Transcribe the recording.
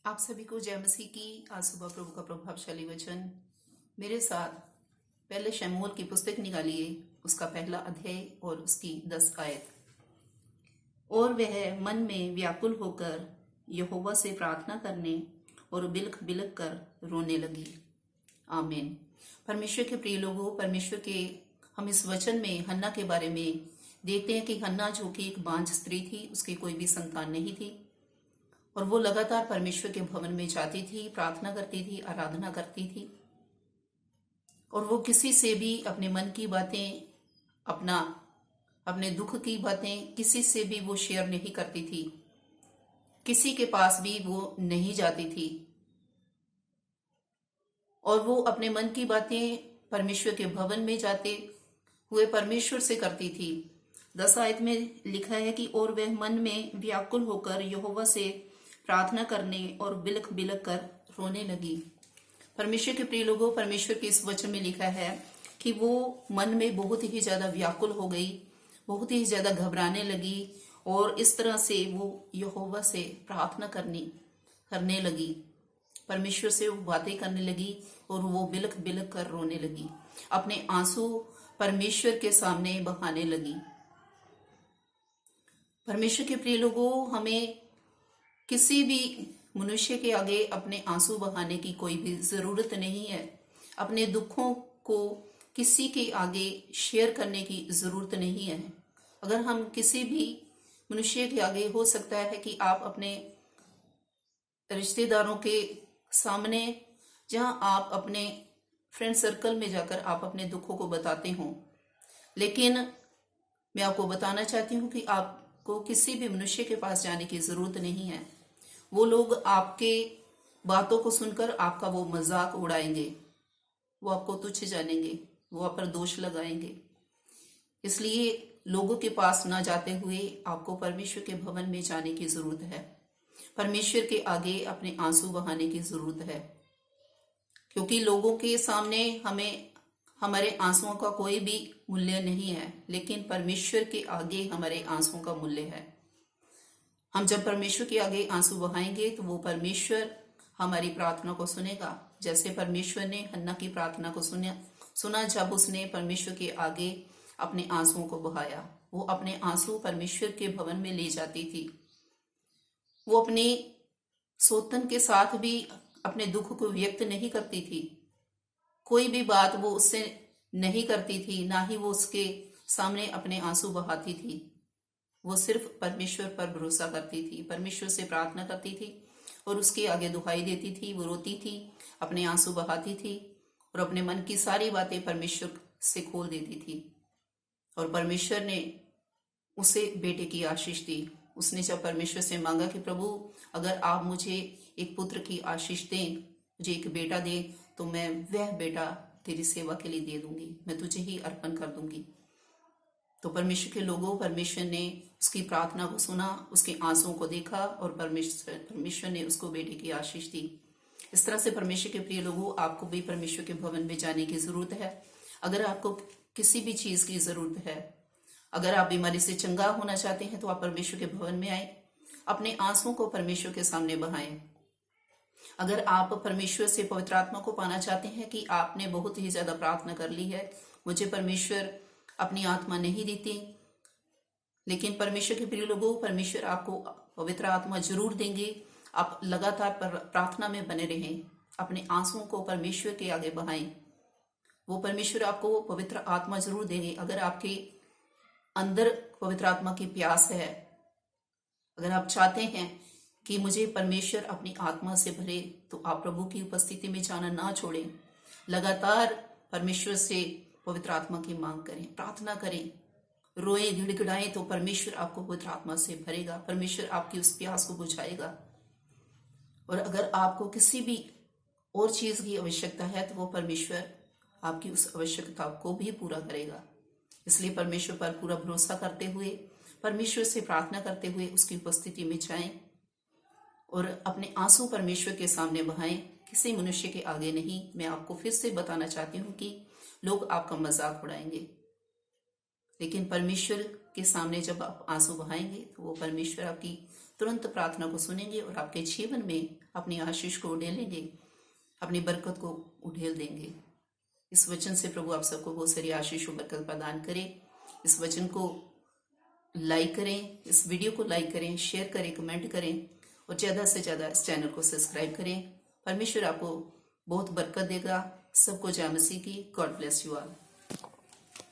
आप सभी को जय मसीह की। आज सुबह प्रभु का प्रभावशाली वचन मेरे साथ पहले शमूएल की पुस्तक निकालिए, उसका पहला अध्याय और उसकी 10 आयत। और वह मन में व्याकुल होकर यहोवा से प्रार्थना करने और बिलख बिलख कर रोने लगी। आमीन। परमेश्वर के प्रिय लोगों, परमेश्वर के हम इस वचन में हन्ना के बारे में देखते हैं कि हन्ना जो कि एक बांझ स्त्री थी, उसकी कोई भी संतान नहीं थी और वो लगातार परमेश्वर के भवन में जाती थी, प्रार्थना करती थी, आराधना करती थी और वो किसी से भी अपने मन की बातें, अपने दुख की बातें किसी से भी वो शेयर नहीं करती थी, किसी के पास भी वो नहीं जाती थी और वो अपने मन की बातें परमेश्वर के भवन में जाते हुए परमेश्वर से करती थी। 10 आयत में लिखा है कि और वह मन में व्याकुल होकर यहोवा से प्रार्थना करने और बिलख बिलख कर रोने लगी। परमेश्वर के प्रिय लोगों, परमेश्वर के इस वचन में लिखा है कि वो मन में बहुत ही ज्यादा व्याकुल हो गई, बहुत ही ज्यादा घबराने लगी और इस तरह से वो यहोवा से प्रार्थना करने लगी, परमेश्वर से वो बातें करने लगी और वो बिलख बिलख कर रोने लगी, अपने आंसू परमेश्वर के सामने बहाने लगी। परमेश्वर के प्रिय लोगों, हमें किसी भी मनुष्य के आगे अपने आंसू बहाने की कोई भी जरूरत नहीं है। अपने दुखों को किसी के आगे शेयर करने की जरूरत नहीं है। अगर हम किसी भी मनुष्य के आगे, हो सकता है कि आप अपने रिश्तेदारों के सामने, जहां आप अपने फ्रेंड सर्कल में जाकर आप अपने दुखों को बताते हो, लेकिन मैं आपको बताना चाहती हूँ कि आपको किसी भी मनुष्य के पास जाने की जरूरत नहीं है। वो लोग आपके बातों को सुनकर आपका वो मजाक उड़ाएंगे, वो आपको तुच्छ जानेंगे, वो आप पर दोष लगाएंगे। इसलिए लोगों के पास ना जाते हुए आपको परमेश्वर के भवन में जाने की जरूरत है, परमेश्वर के आगे अपने आंसू बहाने की जरूरत है, क्योंकि लोगों के सामने हमारे आंसुओं का कोई भी मूल्य नहीं है, लेकिन परमेश्वर के आगे हमारे आंसुओं का मूल्य है। हम जब परमेश्वर के आगे आंसू बहाएंगे तो वो परमेश्वर हमारी प्रार्थना को सुनेगा। जैसे परमेश्वर ने हन्ना की प्रार्थना को सुना जब उसने परमेश्वर के आगे अपने आंसुओं को बहाया। वो अपने आंसू परमेश्वर के भवन में ले जाती थी। वो अपने सोतन के साथ भी अपने दुख को व्यक्त नहीं करती थी, कोई भी बात वो उससे नहीं करती थी, ना ही वो उसके सामने अपने आंसू बहाती थी। वो सिर्फ परमेश्वर पर भरोसा करती थी, परमेश्वर से प्रार्थना करती थी और उसके आगे दुहाई देती थी। वो रोती थी, अपने आंसू बहाती थी और अपने मन की सारी बातें परमेश्वर से खोल देती थी और परमेश्वर ने उसे बेटे की आशीष दी। उसने जब परमेश्वर से मांगा कि प्रभु, अगर आप मुझे एक पुत्र की आशीष दें, मुझे एक बेटा दें, तो मैं वह बेटा तेरी सेवा के लिए दे दूंगी, मैं तुझे ही अर्पण कर दूंगी। तो परमेश्वर के लोगों, परमेश्वर ने उसकी प्रार्थना को सुना, उसके आंसुओं को देखा और परमेश्वर ने उसको बेटे की आशीष दी। इस तरह से परमेश्वर के प्रिय लोगों, आपको भी परमेश्वर के भवन में जाने की जरूरत है। अगर आपको किसी भी चीज की जरूरत है, अगर आप बीमारी से चंगा होना चाहते हैं, तो आप परमेश्वर के भवन में आए, अपने आंसुओं को परमेश्वर के सामने बहाएं। अगर आप परमेश्वर से पवित्र आत्मा को पाना चाहते हैं कि आपने बहुत ही ज्यादा प्रार्थना कर ली है, मुझे परमेश्वर अपनी आत्मा नहीं देती, लेकिन परमेश्वर के प्रिय लोगों, परमेश्वर आपको पवित्र आत्मा जरूर देंगे। आप लगातार प्रार्थना में बने रहें, अपने आंसुओं को परमेश्वर के आगे बहाएं, वो परमेश्वर आपको पवित्र आत्मा जरूर देंगे। अगर आपके अंदर पवित्र आत्मा की प्यास है, अगर आप चाहते हैं कि मुझे परमेश्वर अपनी आत्मा से भरे, तो आप प्रभु की उपस्थिति में जाना ना छोड़ें। लगातार परमेश्वर से पवित्र आत्मा की मांग करें, प्रार्थना करें, रोएं, गिड़गिड़ाएं, तो परमेश्वर आपको पवित्र आत्मा से भरेगा, परमेश्वर आपकी उस प्यास को बुझाएगा। और अगर आपको किसी भी और चीज की आवश्यकता है, तो वो परमेश्वर आपकी उस आवश्यकता को भी पूरा करेगा। इसलिए परमेश्वर पर पूरा भरोसा करते हुए, परमेश्वर से प्रार्थना करते हुए उसकी उपस्थिति में जाएं और अपने आंसू परमेश्वर के सामने बहाएं, किसी मनुष्य के आगे नहीं। मैं आपको फिर से बताना चाहती हूँ कि लोग आपका मजाक उड़ाएंगे, लेकिन परमेश्वर के सामने जब आप आंसू बहाएंगे, तो वो परमेश्वर आपकी तुरंत प्रार्थना को सुनेंगे और आपके जीवन में अपनी आशीष को उड़ेलेंगे, अपनी बरकत को उड़ेल देंगे। इस वचन से प्रभु आप सबको बहुत सारी आशीष और बरकत प्रदान करे। इस वचन को लाइक करें, इस वीडियो को लाइक करें, शेयर करें, कमेंट करें और ज़्यादा से ज़्यादा इस चैनल को सब्सक्राइब करें। परमेश्वर आपको बहुत बरकत देगा। सबको जय मसीह की। God bless you all.